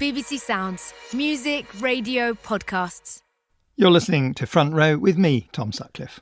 BBC Sounds. Music, radio, podcasts. You're listening to Front Row with me, Tom Sutcliffe.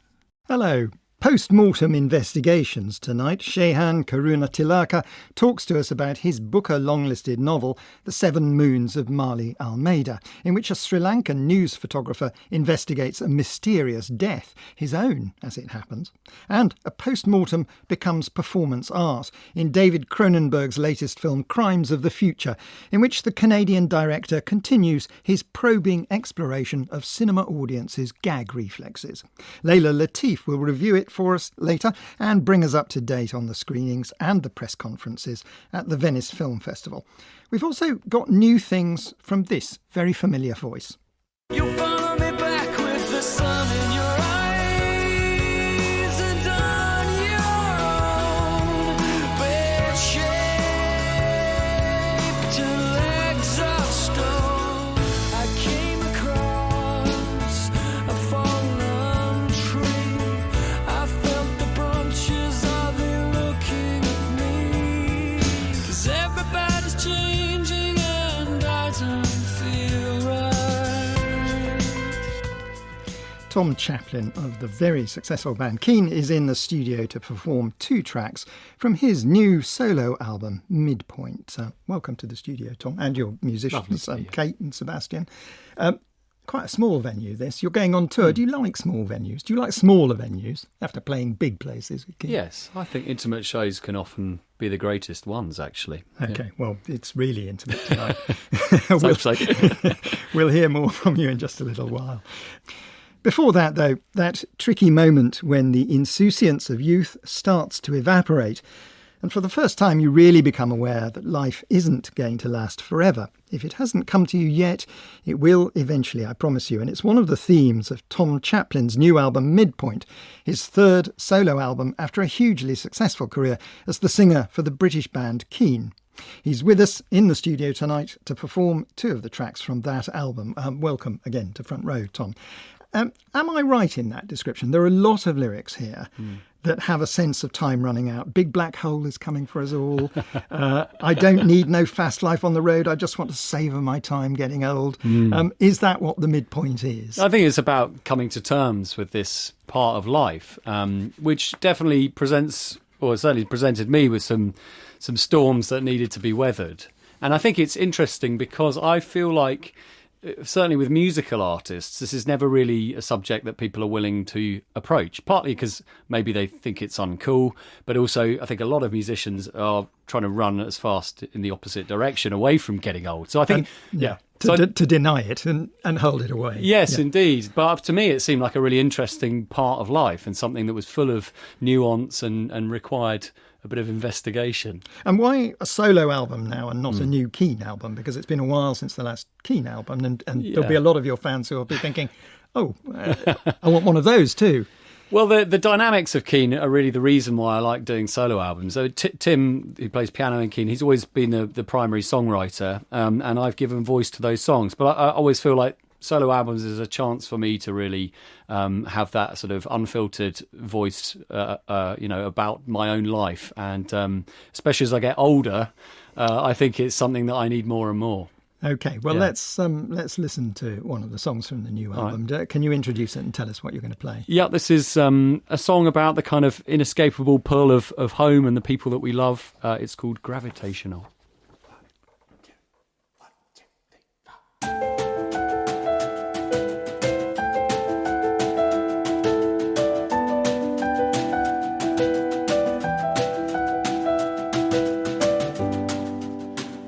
Hello. Post-mortem investigations tonight. Shehan Karunatilaka talks to us about his Booker long-listed novel, The Seven Moons of Mali Almeida, in which a Sri Lankan news photographer investigates a mysterious death, his own, as it happens. And a post-mortem becomes performance art in David Cronenberg's latest film, Crimes of the Future, in which the Canadian director continues his probing exploration of cinema audiences' gag reflexes. Layla Latif will review it for us later and bring us up to date on the screenings and the press conferences at the Venice Film Festival. We've also got new things from this very familiar voice. You follow me back with the sun in your eyes and on your own bed-shaped legs of stone. I came across a fallen tree. I felt the branches of it looking at me. 'Cause everybody's changing and I don't feel right. Tom Chaplin of the very successful band Keane is in the studio to perform two tracks from his new solo album, Midpoint. Welcome to the studio, Tom, and your musicians, Kate and Sebastian. Quite a small venue, this. You're going on tour. Do you like small venues? Do you like smaller venues after playing big places with Keane? Yes, I think intimate shows can often be the greatest ones, actually. OK, well, it's really intimate tonight. We'll hear more from you in just a little while. Before that, though, that tricky moment when the insouciance of youth starts to evaporate. And for the first time, you really become aware that life isn't going to last forever. If it hasn't come to you yet, it will eventually, I promise you. And it's one of the themes of Tom Chaplin's new album, Midpoint, his third solo album after a hugely successful career as the singer for the British band Keane. He's with us in the studio tonight to perform two of the tracks from that album. Welcome again to Front Row, Tom. Am I right in that description? There are a lot of lyrics here that have a sense of time running out. Big black hole is coming for us all. I don't need no fast life on the road. I just want to savour my time getting old. Is that what the midpoint is? I think it's about coming to terms with this part of life, which definitely presents, or certainly presented me with some storms that needed to be weathered. And I think it's interesting because I feel like, certainly with musical artists, this is never really a subject that people are willing to approach, partly because maybe they think it's uncool, but also I think a lot of musicians are trying to run as fast in the opposite direction, away from getting old. So I think, to deny it and hold it away. Yes, indeed. But to me, it seemed like a really interesting part of life and something that was full of nuance and required a bit of investigation. And why a solo album now and not a new Keane album? Because it's been a while since the last Keane album, and there'll be a lot of your fans who will be thinking, I want one of those too. Well, the dynamics of Keane are really the reason why I like doing solo albums. So Tim, who plays piano in Keane, he's always been the primary songwriter, and I've given voice to those songs. But I always feel like solo albums is a chance for me to really have that sort of unfiltered voice, about my own life. And especially as I get older, I think it's something that I need more and more. OK, well, let's listen to one of the songs from the new album. Right. Can you introduce it and tell us what you're going to play? Yeah, this is a song about the kind of inescapable pull of home and the people that we love. It's called Gravitational.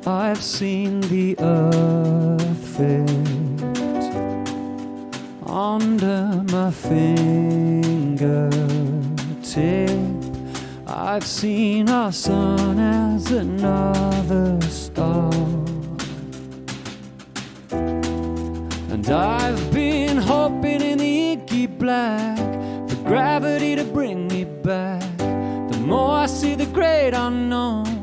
I've seen the earth fit under my fingertip. I've seen our sun as another star, and I've been hoping in the inky black for gravity to bring me back. The more I see the great unknown,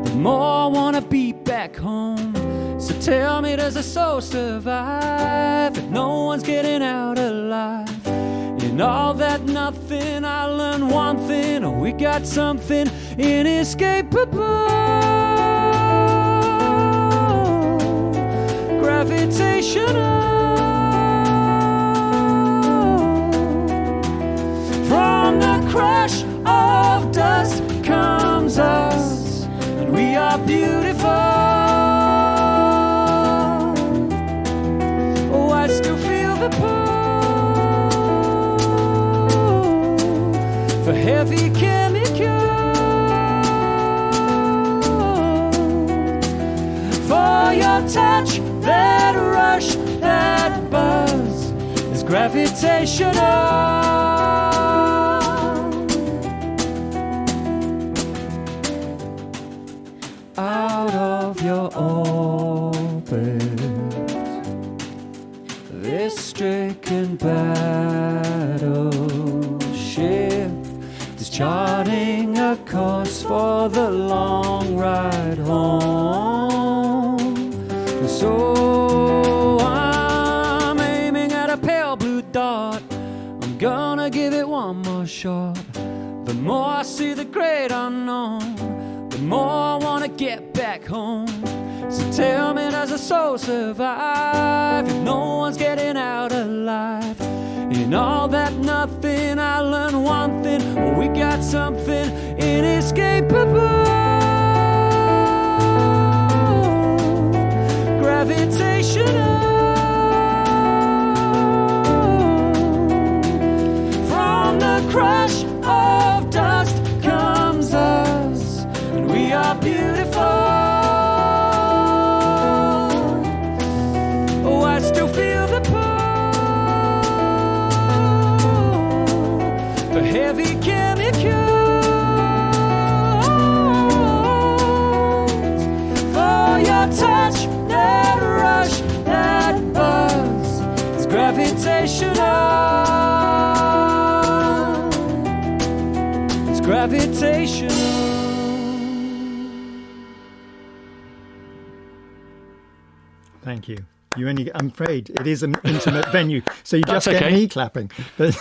the more I want to be back home. So tell me, does a soul survive if no one's getting out alive? In all that nothing, I learned one thing: oh, we got something inescapable. From the crash of dust comes us, and we are beautiful. Oh, I still feel the pull for heavy chemicals, for your touch, that rush, that buzz is gravitational. Out of your orbit, this stricken battleship is charting a course for the long ride home. And so I'm aiming at a pale blue dot. I'm gonna give it one more shot. The more I see the great unknown, the more I wanna get back home. So tell me, does a soul survive if no one's getting out alive? In all that nothing, I learned one thing: oh, we got something inescapable. Gravitational. From the crash of dust comes us, and we are beautiful. Oh, I still feel the pull for heavy chemicals, for your touch, that rush, that buzz is gravitational. It's gravitational. Thank you. I'm afraid it is an intimate venue, so you just That's get okay. me clapping. But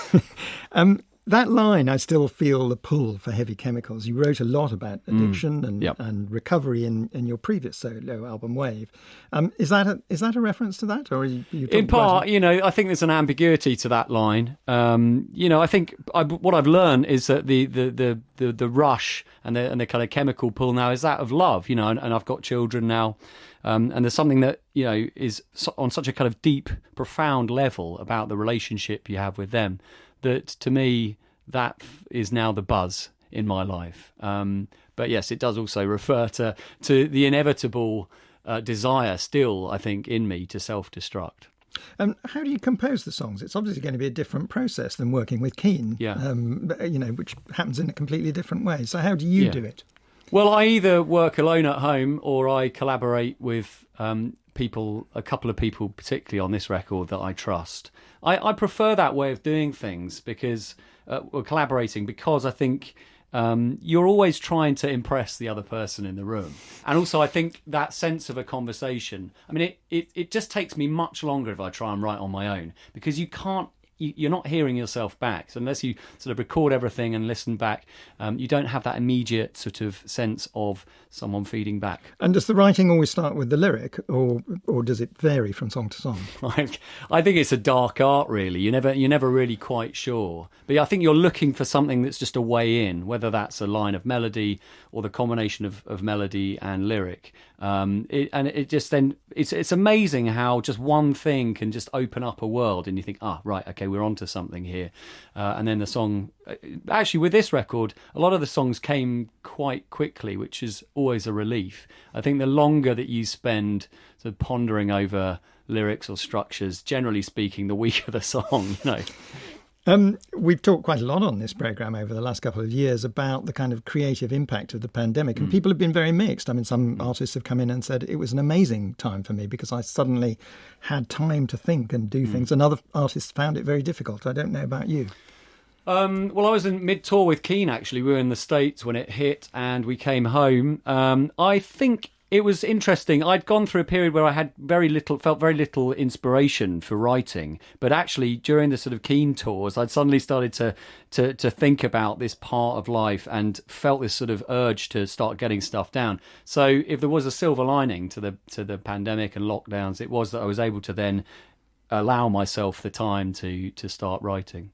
that line, I still feel the pull for heavy chemicals. You wrote a lot about addiction and recovery in your previous solo album, Wave. Is that a reference to that, or are you In part, I think there's an ambiguity to that line. I think what I've learned is that the rush and the kind of chemical pull now is that of love. And I've got children now. And there's something that, is on such a kind of deep, profound level about the relationship you have with them that, to me, that is now the buzz in my life. But yes, it does also refer to the inevitable desire still, I think, in me to self-destruct. How do you compose the songs? It's obviously going to be a different process than working with Keane, which happens in a completely different way. So how do you do it? Well, I either work alone at home or I collaborate with people, a couple of people, particularly on this record, that I trust. I prefer that way of doing things because, or collaborating, because I think you're always trying to impress the other person in the room. And also I think that sense of a conversation, I mean, it just takes me much longer if I try and write on my own, because you're not hearing yourself back. So unless you sort of record everything and listen back, you don't have that immediate sort of sense of someone feeding back. And does the writing always start with the lyric, or does it vary from song to song? I think it's a dark art, really. You're never really quite sure. But I think you're looking for something that's just a way in, whether that's a line of melody or the combination of melody and lyric. It's amazing how just one thing can just open up a world, and you think, right, okay, we're onto something here. And then the song, actually with this record, a lot of the songs came quite quickly, which is always a relief. I think the longer that you spend sort of pondering over lyrics or structures, generally speaking, the weaker the song, We've talked quite a lot on this programme over the last couple of years about the kind of creative impact of the pandemic, and people have been very mixed. I mean, some artists have come in and said it was an amazing time for me because I suddenly had time to think and do things, and other artists found it very difficult. I don't know about you. Well, I was in mid-tour with Keane, actually. We were in the States when it hit and we came home. I think It was interesting. I'd gone through a period where I had felt very little inspiration for writing, but actually during the sort of Keane tours, I'd suddenly started to think about this part of life and felt this sort of urge to start getting stuff down. So if there was a silver lining to the pandemic and lockdowns, it was that I was able to then allow myself the time to start writing.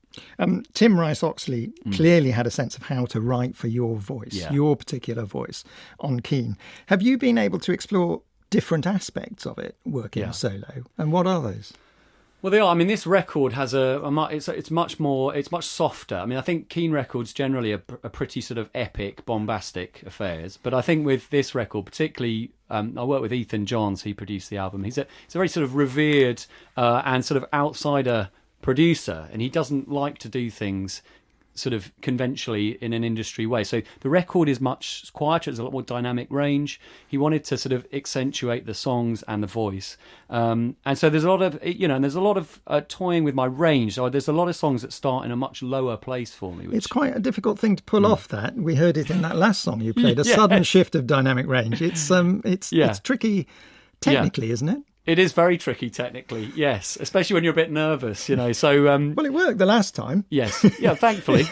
Tim Rice-Oxley clearly had a sense of how to write for your voice, your particular voice on Keane. Have you been able to explore different aspects of it working solo? And what are those? Well, they are. I mean, this record has it's much softer. I mean, I think Keane records generally are pretty sort of epic, bombastic affairs. But I think with this record, particularly, I work with Ethan Johns. He produced the album. He's a very sort of revered and sort of outsider producer, and he doesn't like to do things sort of conventionally in an industry way. So the record is much quieter. There's a lot more dynamic range. He wanted to sort of accentuate the songs and the voice. And so there's a lot of, and there's a lot of toying with my range. So there's a lot of songs that start in a much lower place for me. It's quite a difficult thing to pull off that. We heard it in that last song you played, a sudden shift of dynamic range. It's tricky technically, isn't it? It is very tricky technically, yes, especially when you're a bit nervous, So, well, it worked the last time. Yes, thankfully.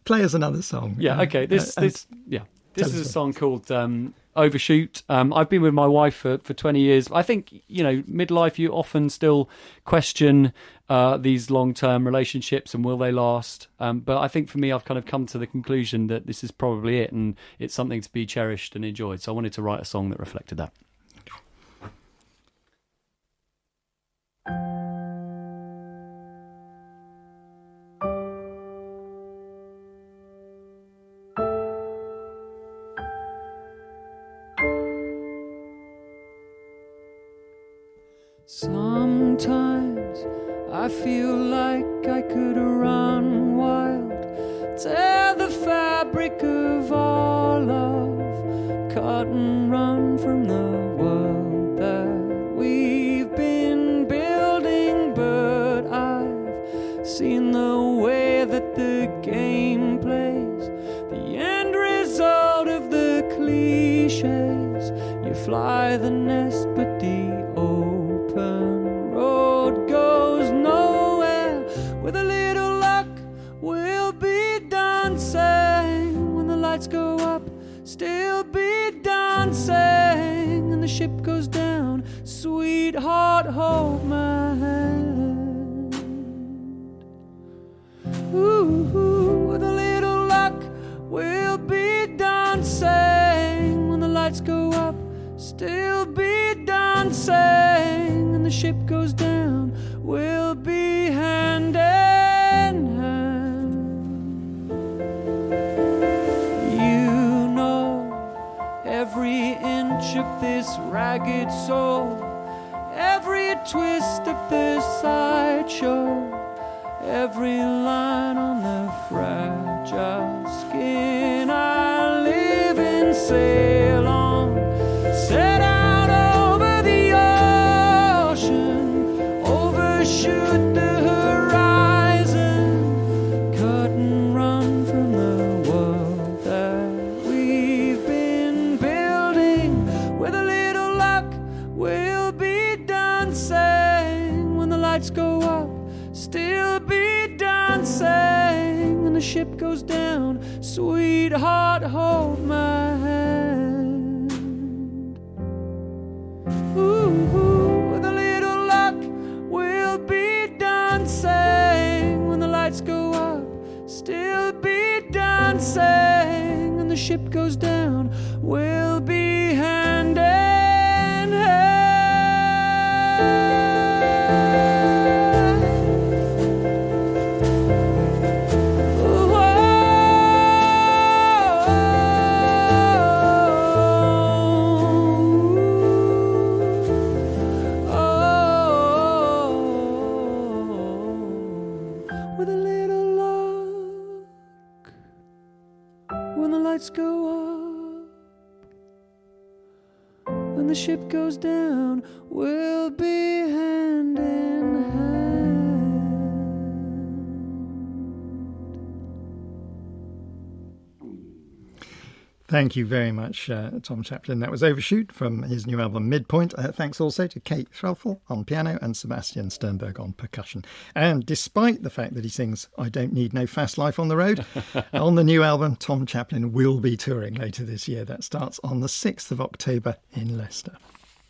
Play us another song. Yeah, okay. This is a song called Overshoot. I've been with my wife for 20 years. I think midlife you often still question these long-term relationships and will they last. But I think for me, I've kind of come to the conclusion that this is probably it, and it's something to be cherished and enjoyed. So I wanted to write a song that reflected that. Sometimes I feel like I could run wild, tear the fabric of our love, cut and run from the world that we've been building. But I've seen the way that the game plays, the end result of the cliches. You fly the nest, but the open road goes nowhere. With a little luck, we'll be dancing when the lights go up. Still be dancing and the ship goes down. Sweetheart, hold my hand. Ooh, with a little luck, we'll be dancing when the lights go up. Still be dancing and the ship goes down. We'll be hand in hand. You know every inch of this ragged soul, every twist of this sideshow, every line on the fragile skin I live in, sail on. Set out over the ocean, overshoot the horizon, cut and run from the world that we've been building. With a little luck, we'll be dancing when the lights go up. Still be dancing and the ship goes down. Sweetheart, hold my hand. Ooh, with a little luck, we'll be dancing when the lights go up. Still be dancing and the ship goes down. We'll be hand in hand. Lights go up, when the ship goes down, we'll be hand in hand. Thank you very much, Tom Chaplin. That was Overshoot from his new album Midpoint. Thanks also to Kate Threlfall on piano and Sebastian Sternberg on percussion. And despite the fact that he sings I Don't Need No Fast Life on the Road, on the new album, Tom Chaplin will be touring later this year. That starts on the 6th of October in Leicester.